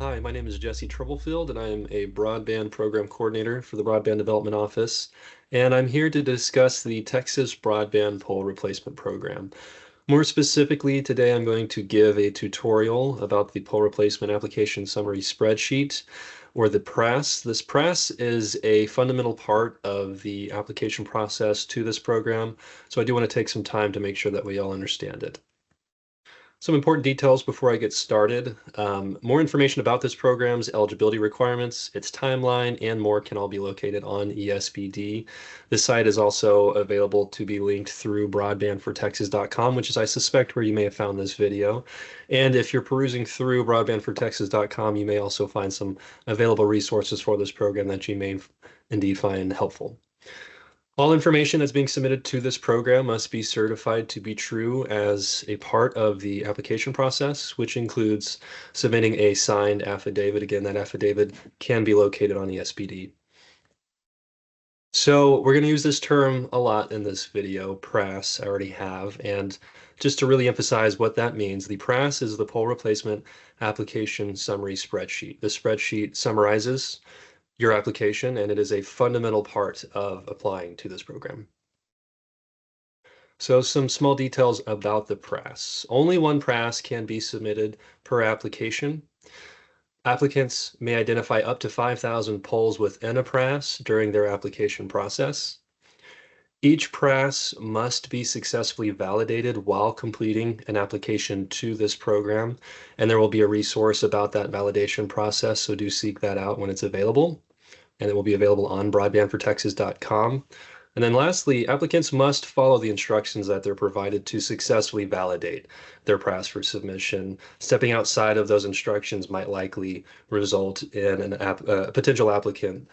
Hi, my name is Jesse Troublefield, and I am a Broadband Program Coordinator for the Broadband Development Office, and I'm here to discuss the Texas Broadband Pole Replacement Program. More specifically, today I'm going to give a tutorial about the Pole Replacement Application Summary Spreadsheet, or the PRASS. This PRASS is a fundamental part of the application process to this program, so I do want to take some time to make sure that we all understand it. Some important details before I get started. More information about this program's eligibility requirements, its timeline, and more can all be located on ESBD. This site is also available to be linked through broadbandfortexas.com, which is, I suspect, where you may have found this video. And if you're perusing through broadbandfortexas.com, you may also find some available resources for this program that you may indeed find helpful. All information that's being submitted to this program must be certified to be true as a part of the application process, which includes submitting a signed affidavit. Again, that affidavit can be located on ESBD. So we're going to use this term a lot in this video, PRASS, I already have, and just to really emphasize what that means, the PRASS is the Pole Replacement Application Summary Spreadsheet. The spreadsheet summarizes your application, and it is a fundamental part of applying to this program. So some small details about the PRASS. Only one PRASS can be submitted per application. Applicants may identify up to 5,000 poles within a PRASS during their application process. Each PRASS must be successfully validated while completing an application to this program, and there will be a resource about that validation process, so do seek that out when it's available. And it will be available on broadbandfortexas.com. And then lastly, applicants must follow the instructions that they're provided to successfully validate their PRASS for submission. Stepping outside of those instructions might likely result in a potential applicant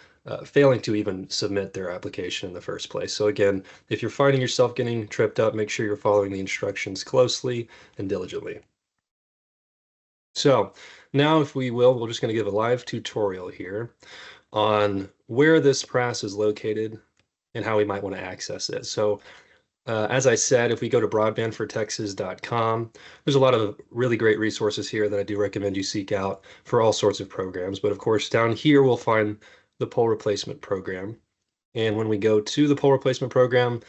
failing to even submit their application in the first place. So again, if you're finding yourself getting tripped up, make sure you're following the instructions closely and diligently. So now, if we will, we're just going to give a live tutorial here on where this PRASS is located and how we might want to access it. So as I said, if we go to broadbandfortexas.com, there's a lot of really great resources here that I do recommend you seek out for all sorts of programs. But of course, down here, we'll find the Pole Replacement Program. And when we go to the Pole Replacement Program,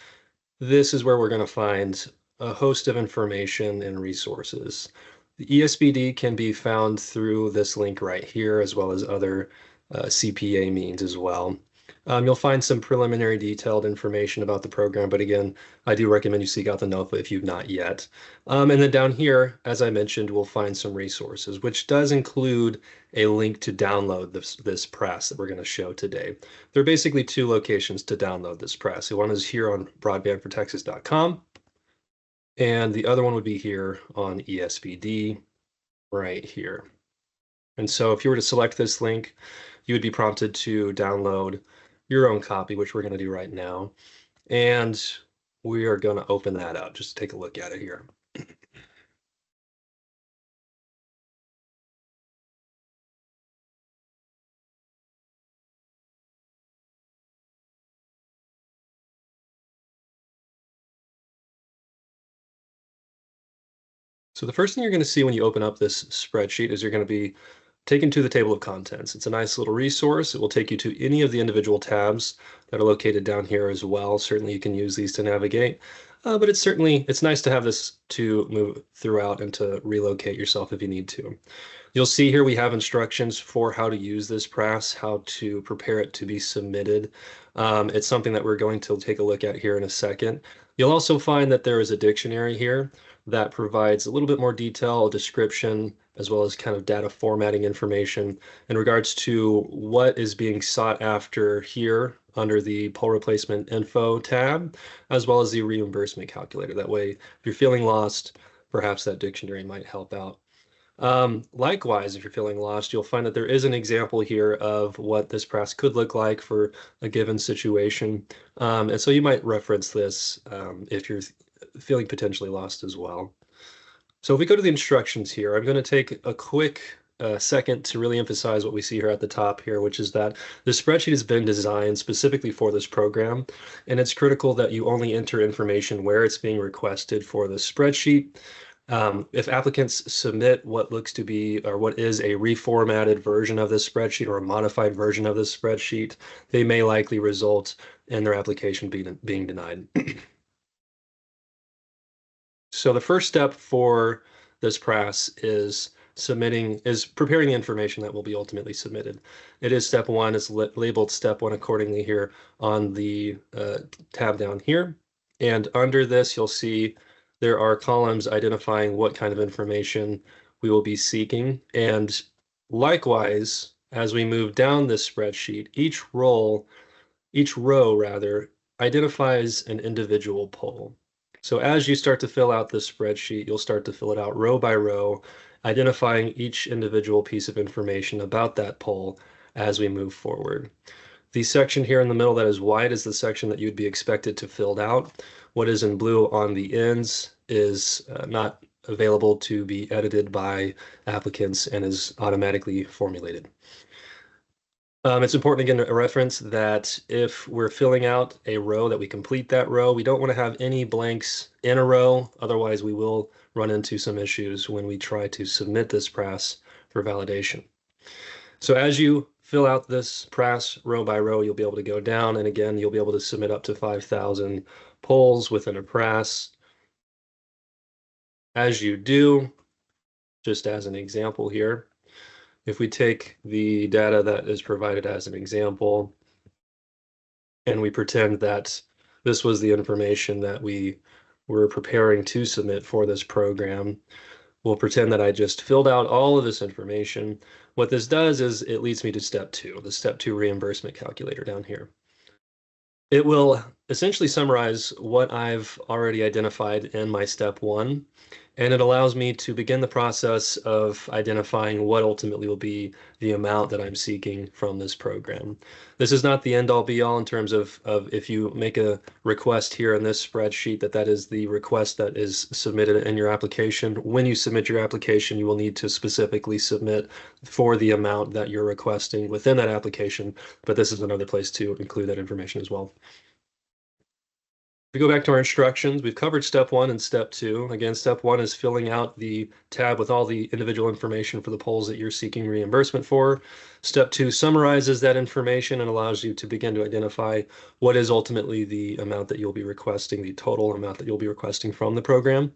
this is where we're going to find a host of information and resources. The ESBD can be found through this link right here, as well as other CPA means as well. You'll find some preliminary detailed information about the program, but again, I do recommend you seek out the NOFA if you've not yet. And then down here, as I mentioned, we'll find some resources, which does include a link to download this PRASS that we're going to show today. There are basically two locations to download this PRASS. One is here on broadbandfortexas.com, and the other one would be here on ESBD right here. And so if you were to select this link, you would be prompted to download your own copy, which we're going to do right now. And we are going to open that up, just to take a look at it here. So the first thing you're going to see when you open up this spreadsheet is you're going to be taken to the table of contents. It's a nice little resource. It will take you to any of the individual tabs that are located down here as well. Certainly you can use these to navigate, but it's nice to have this to move throughout and to relocate yourself if you need to. You'll see here we have instructions for how to use this PRASS, how to prepare it to be submitted. It's something that we're going to take a look at here in a second. You'll also find that there is a dictionary here that provides a little bit more detail, a description, as well as kind of data formatting information in regards to what is being sought after here under the Pole Replacement Info tab, as well as the reimbursement calculator. That way, if you're feeling lost, perhaps that dictionary might help out. Likewise, if you're feeling lost, you'll find that there is an example here of what this PRASS could look like for a given situation. And so you might reference this if you're feeling potentially lost as well. So if we go to the instructions here, I'm going to take a quick second to really emphasize what we see here at the top here, which is that the spreadsheet has been designed specifically for this program, and it's critical that you only enter information where it's being requested for the spreadsheet. If applicants submit what looks to be or what is a reformatted version of this spreadsheet or a modified version of this spreadsheet, they may likely result in their application being denied. So the first step for this PRASS is preparing the information that will be ultimately submitted. It is step one. It's labeled step one accordingly here on the tab down here. And under this, you'll see there are columns identifying what kind of information we will be seeking. And likewise, as we move down this spreadsheet, each row rather, identifies an individual pole. So as you start to fill out this spreadsheet, you'll start to fill it out row by row, identifying each individual piece of information about that pole as we move forward. The section here in the middle that is white is the section that you'd be expected to fill out. What is in blue on the ends is not available to be edited by applicants and is automatically formulated. It's important, again, to reference that if we're filling out a row, that we complete that row. We don't want to have any blanks in a row. Otherwise, we will run into some issues when we try to submit this PRASS for validation. So as you fill out this PRASS row by row, you'll be able to go down. And again, you'll be able to submit up to 5,000 polls within a PRASS. As you do, just as an example here, if we take the data that is provided as an example, and we pretend that this was the information that we were preparing to submit for this program, we'll pretend that I just filled out all of this information. What this does is it leads me to step two, the step two reimbursement calculator down here. It will essentially summarize what I've already identified in my step one, and it allows me to begin the process of identifying what ultimately will be the amount that I'm seeking from this program. This is not the end all be all in terms of if you make a request here in this spreadsheet, that is the request that is submitted in your application. When you submit your application, you will need to specifically submit for the amount that you're requesting within that application, but this is another place to include that information as well. If we go back to our instructions, we've covered step one and step two. Again, step one is filling out the tab with all the individual information for the polls that you're seeking reimbursement for. Step two summarizes that information and allows you to begin to identify what is ultimately the amount that you'll be requesting, the total amount that you'll be requesting from the program.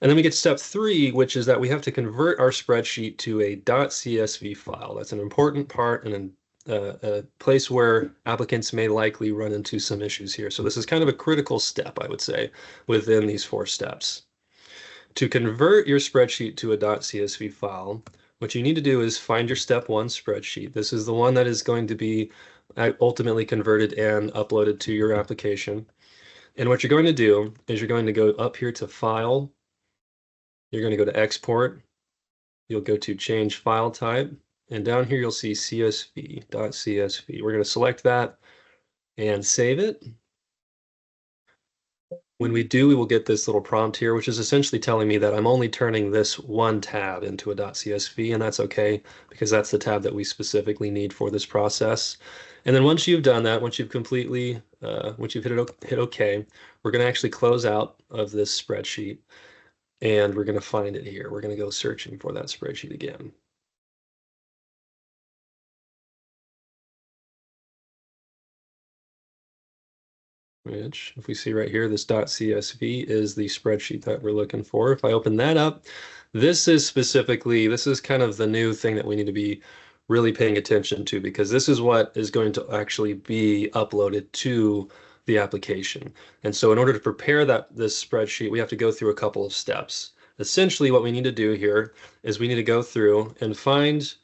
And then we get step three, which is that we have to convert our spreadsheet to a .csv file. That's an important part and a place where applicants may likely run into some issues here. So this is kind of a critical step, I would say, within these 4 steps. To convert your spreadsheet to a .csv file, what you need to do is find your step one spreadsheet. This is the one that is going to be ultimately converted and uploaded to your application. And what you're going to do is you're going to go up here to File. You're going to go to Export. You'll go to Change File Type. And down here, you'll see .csv. We're going to select that and save it. When we do, we will get this little prompt here, which is essentially telling me that I'm only turning this one tab into a .csv, and that's okay, because that's the tab that we specifically need for this process. And then once you've done that, once you've hit OK, we're going to actually close out of this spreadsheet, and we're going to find it here. We're going to go searching for that spreadsheet again. Which, if we see right here, this .csv is the spreadsheet that we're looking for. If I open that up, this is kind of the new thing that we need to be really paying attention to, because this is what is going to actually be uploaded to the application. And so in order to prepare this spreadsheet, we have to go through a couple of steps. Essentially, what we need to do here is we need to go through and find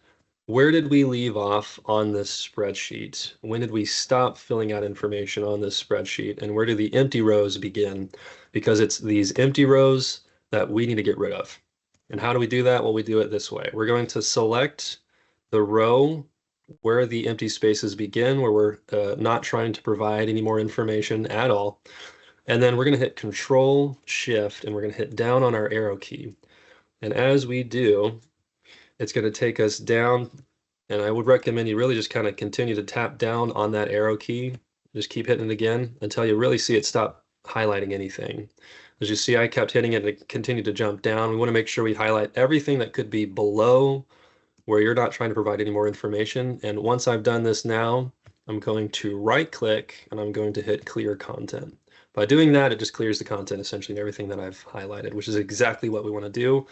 where did we leave off on this spreadsheet? When did we stop filling out information on this spreadsheet? And where do the empty rows begin? Because it's these empty rows that we need to get rid of. And how do we do that? Well, we do it this way. We're going to select the row where the empty spaces begin, where we're not trying to provide any more information at all. And then we're going to hit Control Shift, and we're going to hit down on our arrow key. And as we do, it's going to take us down, and I would recommend you really just kind of continue to tap down on that arrow key. Just keep hitting it again until you really see it stop highlighting anything. As you see, I kept hitting it and it continued to jump down. We want to make sure we highlight everything that could be below where you're not trying to provide any more information. And once I've done this now, I'm going to right click and I'm going to hit clear content. By doing that, it just clears the content essentially and everything that I've highlighted, which is exactly what we want to do.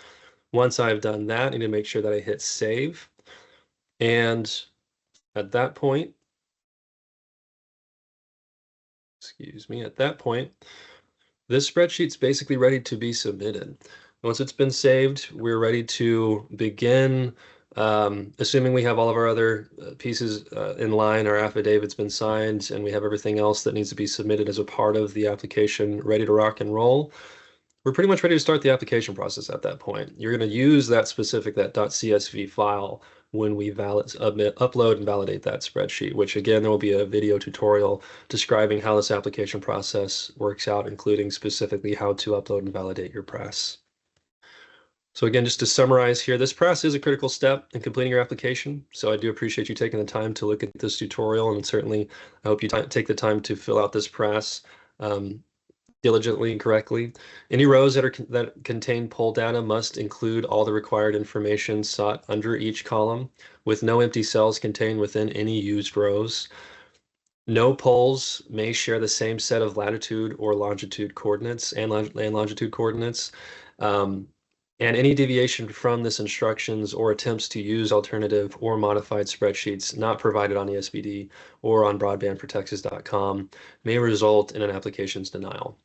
Once I've done that, I need to make sure that I hit save. And at that point, excuse me, at that point, this spreadsheet's basically ready to be submitted. Once it's been saved, we're ready to begin, assuming we have all of our other pieces in line, our affidavit's been signed, and we have everything else that needs to be submitted as a part of the application ready to rock and roll. We're pretty much ready to start the application process at that point. You're going to use that .csv file when we upload and validate that spreadsheet, which again, there will be a video tutorial describing how this application process works out, including specifically how to upload and validate your PRASS. So again, just to summarize here, this PRASS is a critical step in completing your application. So I do appreciate you taking the time to look at this tutorial, and certainly I hope you take the time to fill out this PRASS diligently and correctly. Any rows that contain poll data must include all the required information sought under each column, with no empty cells contained within any used rows. No polls may share the same set of latitude or longitude coordinates and longitude coordinates. And any deviation from this instructions or attempts to use alternative or modified spreadsheets not provided on ESBD or on broadbandfortexas.com may result in an application's denial.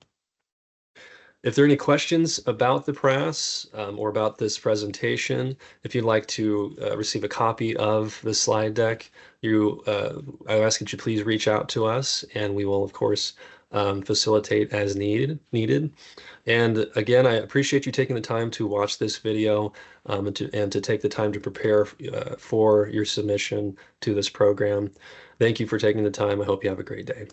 If there are any questions about the PRASS or about this presentation, if you'd like to receive a copy of the slide deck, I ask that you please reach out to us, and we will, of course, facilitate as needed. And again, I appreciate you taking the time to watch this video and to take the time to prepare for your submission to this program. Thank you for taking the time. I hope you have a great day.